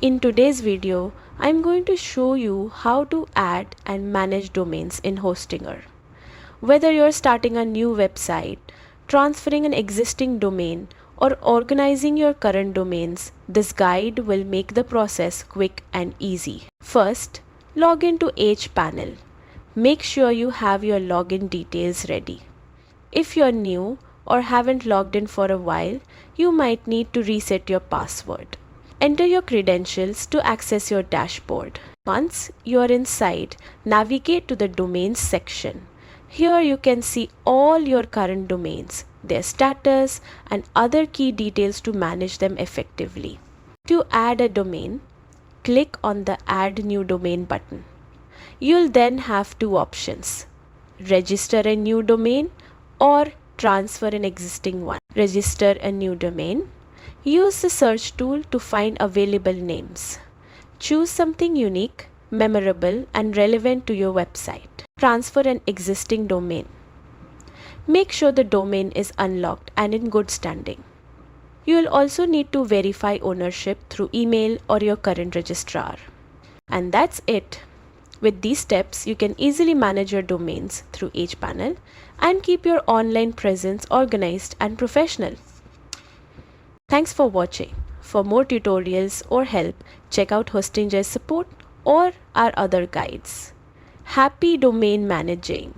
In today's video, I'm going to show you how to add and manage domains in Hostinger. Whether you're starting a new website, transferring an existing domain, or organizing your current domains, this guide will make the process quick and easy. First, log into hPanel. Make sure you have your login details ready. If you're new or haven't logged in for a while, you might need to reset your password. Enter your credentials to access your dashboard. Once you are inside, navigate to the Domains section. Here you can see all your current domains, their status, and other key details to manage them effectively. To add a domain, click on the Add New Domain button. You'll then have two options: register a new domain or transfer an existing one. Register a new domain. Use the search tool to find available names. Choose something unique, memorable, and relevant to your website. Transfer an existing domain. Make sure the domain is unlocked and in good standing. You will also need to verify ownership through email or your current registrar. And that's it. With these steps, you can easily manage your domains through hPanel and keep your online presence organized and professional. Thanks for watching. For more tutorials or help, check out Hostinger's support or our other guides. Happy domain managing!